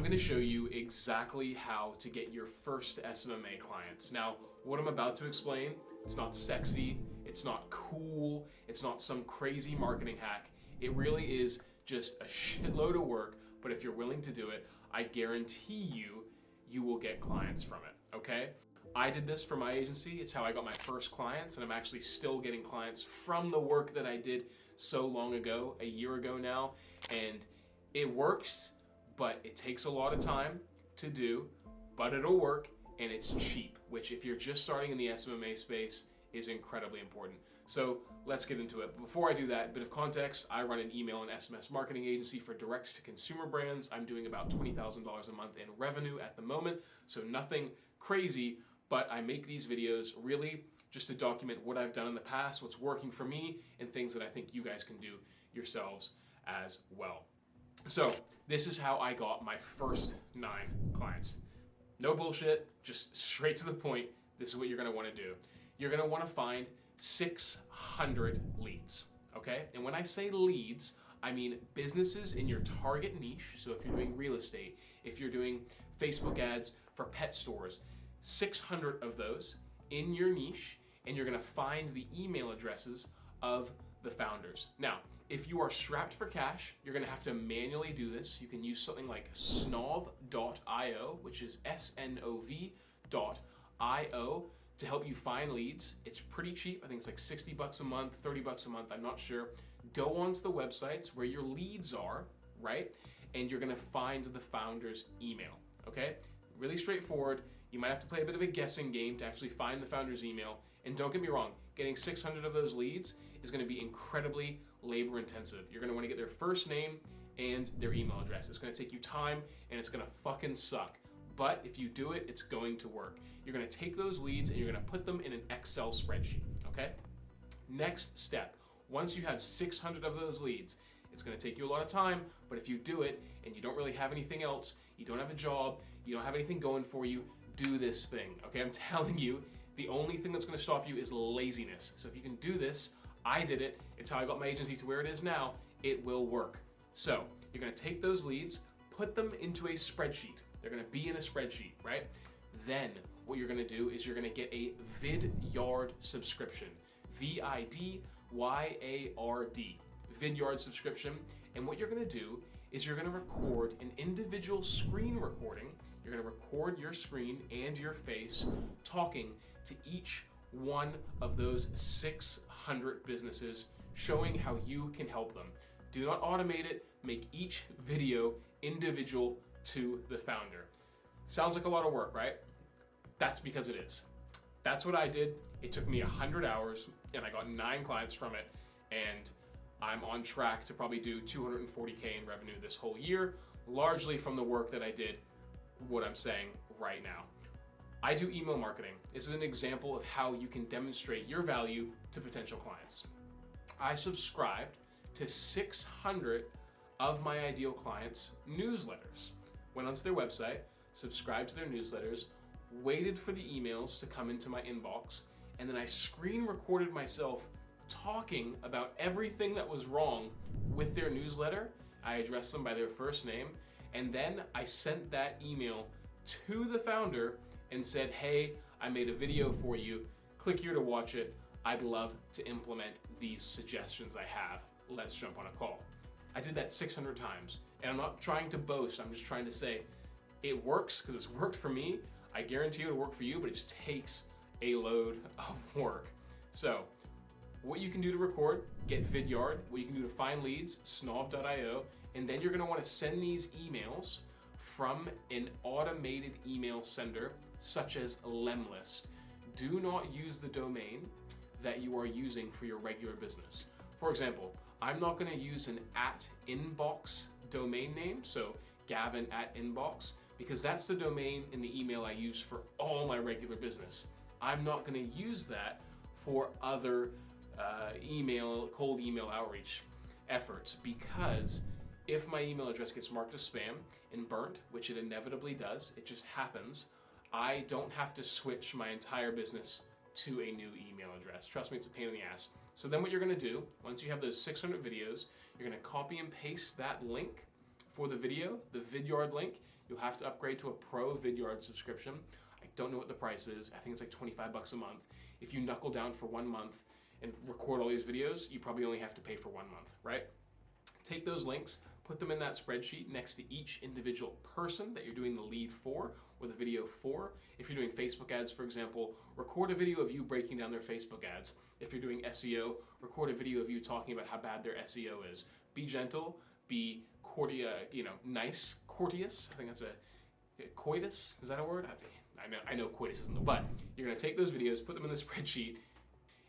I'm gonna show you exactly how to get your first SMMA clients. Now, what I'm about to explain, it's not sexy, it's not cool, it's not some crazy marketing hack. It really is just a shitload of work, but if you're willing to do it, I guarantee you will get clients from it, okay? I did this for my agency. It's how I got my first clients, and I'm actually still getting clients from the work that I did so long ago, a year ago now, and it works, but it takes a lot of time to do, but it'll work, and it's cheap, which if you're just starting in the SMMA space is incredibly important. So let's get into it. Before I do that, a bit of context, I run an email and SMS marketing agency for direct to consumer brands. I'm doing about $20,000 a month in revenue at the moment, so nothing crazy, but I make these videos really just to document what I've done in the past, what's working for me, and things that I think you guys can do yourselves as well. So this is how I got my first 9 clients. No bullshit, just straight to the point. This is what you're gonna wanna do. You're gonna wanna find 600 leads, okay? And when I say leads, I mean businesses in your target niche. So if you're doing real estate, if you're doing Facebook ads for pet stores, 600 of those in your niche, and you're gonna find the email addresses of the founders. Now, if you are strapped for cash, you're gonna have to manually do this. You can use something like snov.io, which is snov.io, to help you find leads. It's pretty cheap. I think it's like 60 bucks a month, 30 bucks a month, I'm not sure. Go onto the websites where your leads are, right? And you're gonna find the founder's email, okay? Really straightforward. You might have to play a bit of a guessing game to actually find the founder's email. And don't get me wrong, getting 600 of those leads is gonna be incredibly labor intensive. You're gonna wanna get their first name and their email address. It's gonna take you time and it's gonna fucking suck. But if you do it, it's going to work. You're gonna take those leads and you're gonna put them in an Excel spreadsheet, okay? Next step, once you have 600 of those leads, it's gonna take you a lot of time, but if you do it and you don't really have anything else, you don't have a job, you don't have anything going for you, do this thing, okay? I'm telling you, the only thing that's gonna stop you is laziness. So if you can do this, I did it, it's how I got my agency to where it is now, it will work. So you're gonna take those leads, put them into a spreadsheet. They're gonna be in a spreadsheet, right? Then what you're gonna do is you're gonna get a Vidyard subscription, VIDYARD, Vidyard subscription. And what you're gonna do is you're gonna record an individual screen recording. You're gonna record your screen and your face talking to each one of those 600 businesses, showing how you can help them. Do not automate it, make each video individual to the founder. Sounds like a lot of work, right? That's because it is. That's what I did. It took me 100 hours and I got 9 clients from it, and I'm on track to probably do 240K in revenue this whole year, largely from the work that I did, what I'm saying right now. I do email marketing. This is an example of how you can demonstrate your value to potential clients. I subscribed to 600 of my ideal clients' newsletters. Went onto their website, subscribed to their newsletters, waited for the emails to come into my inbox, and then I screen recorded myself talking about everything that was wrong with their newsletter. I addressed them by their first name, and then I sent that email to the founder and said, hey, I made a video for you, click here to watch it. I'd love to implement these suggestions I have. Let's jump on a call. I did that 600 times, and I'm not trying to boast, I'm just trying to say it works because it's worked for me. I guarantee it'll work for you, but it just takes a load of work. So what you can do to record, get Vidyard. What you can do to find leads, snov.io, and then you're gonna wanna send these emails from an automated email sender such as Lemlist. Do not use the domain that you are using for your regular business. For example, I'm not gonna use an @inbox domain name, so Gavin @inbox, because that's the domain in the email I use for all my regular business. I'm not gonna use that for other cold email outreach efforts, because if my email address gets marked as spam and burnt, which it inevitably does, it just happens, I don't have to switch my entire business to a new email address. Trust me, it's a pain in the ass. So then what you're gonna do, once you have those 600 videos, you're gonna copy and paste that link for the video, the Vidyard link. You'll have to upgrade to a Pro Vidyard subscription. I don't know what the price is. I think it's like 25 bucks a month. If you knuckle down for 1 month and record all these videos, you probably only have to pay for 1 month, right? Take those links, put them in that spreadsheet next to each individual person that you're doing the lead for or the video for. If you're doing Facebook ads, for example, record a video of you breaking down their Facebook ads. If you're doing SEO, record a video of you talking about how bad their SEO is. Be gentle, be nice, courteous. I think that's a coitus. Is that a word? I know coitus isn't, but you're gonna take those videos, put them in the spreadsheet,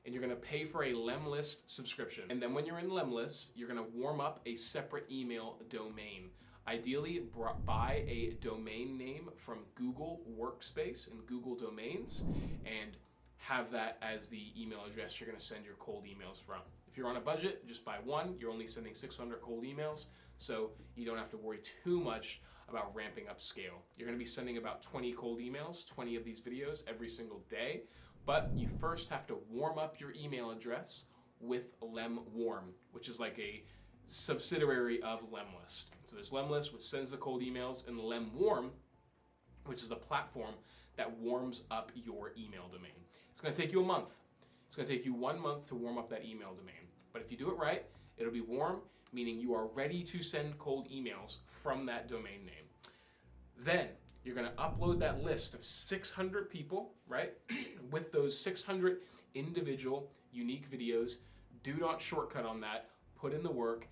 and you're gonna pay for a Lemlist subscription. And then when you're in Lemlist, you're gonna warm up a separate email domain. Ideally, buy a domain name from Google Workspace and Google Domains, and have that as the email address you're gonna send your cold emails from. If you're on a budget, just buy one. You're only sending 600 cold emails, so you don't have to worry too much about ramping up scale. You're gonna be sending about 20 cold emails, 20 of these videos every single day, but you first have to warm up your email address with LemWarm, which is like a subsidiary of Lemlist. So there's Lemlist, which sends the cold emails, and LemWarm, which is a platform that warms up your email domain. It's gonna take you a month. It's gonna take you 1 month to warm up that email domain. But if you do it right, it'll be warm, meaning you are ready to send cold emails from that domain name. Then you're gonna upload that list of 600 people, right? With those 600 individual unique videos. Do not shortcut on that. Put in the work.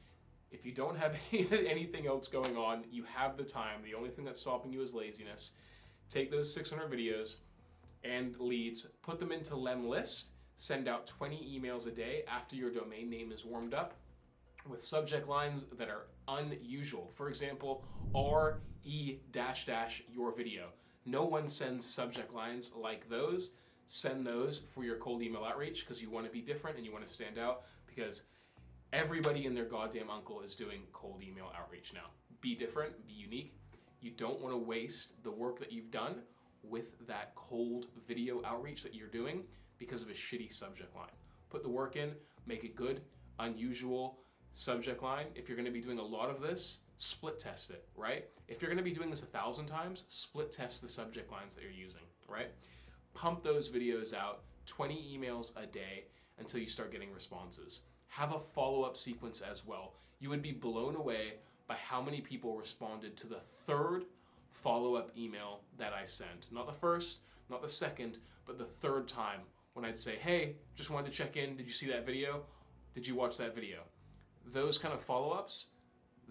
If you don't have anything else going on, you have the time. The only thing that's stopping you is laziness. Take those 600 videos and leads, put them into Lemlist, send out 20 emails a day after your domain name is warmed up with subject lines that are unusual. For example, RE your video. No one sends subject lines like those. Send those for your cold email outreach because you want to be different and you want to stand out, because everybody and their goddamn uncle is doing cold email outreach now. Be different, be unique. You don't want to waste the work that you've done with that cold video outreach that you're doing because of a shitty subject line. Put the work in, make it good, unusual subject line. If you're going to be doing a lot of this, split test it, right? If you're going to be doing this 1,000 times, split test the subject lines that you're using, right? Pump those videos out, 20 emails a day until you start getting responses. Have a follow-up sequence as well. You would be blown away by how many people responded to the third follow-up email that I sent. Not the first, not the second, but the third time when I'd say, hey, just wanted to check in. Did you see that video? Did you watch that video? Those kind of follow-ups,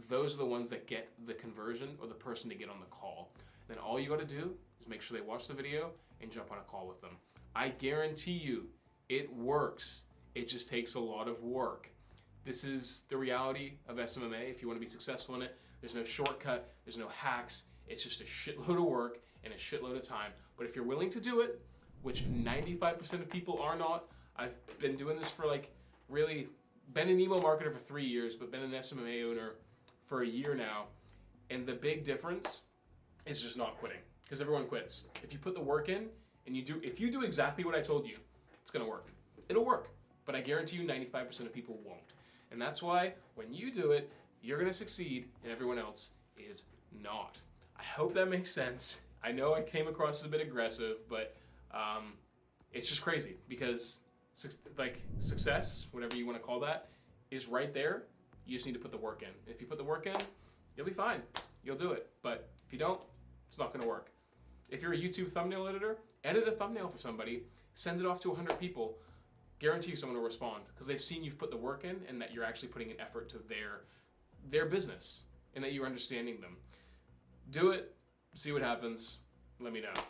those are the ones that get the conversion or the person to get on the call. Then all you got to do is make sure they watch the video and jump on a call with them. I guarantee you it works. It just takes a lot of work. This is the reality of SMMA. If you want to be successful in it, there's no shortcut, there's no hacks. It's just a shitload of work and a shitload of time. But if you're willing to do it, which 95% of people are not, I've been doing this for really been an email marketer for 3 years, but been an SMMA owner for a year now. And the big difference is just not quitting, because everyone quits. If you put the work in and if you do exactly what I told you, it's gonna work. It'll work, but I guarantee you 95% of people won't. And that's why when you do it, you're gonna succeed and everyone else is not. I hope that makes sense. I know I came across as a bit aggressive, but it's just crazy because success, whatever you want to call that, is right there. You just need to put the work in. If you put the work in, you'll be fine. You'll do it. But if you don't, it's not going to work. If you're a YouTube thumbnail editor, edit a thumbnail for somebody, send it off to 100 people, guarantee you someone will respond because they've seen you've put the work in and that you're actually putting an effort to their business and that you're understanding them. Do it, see what happens, let me know.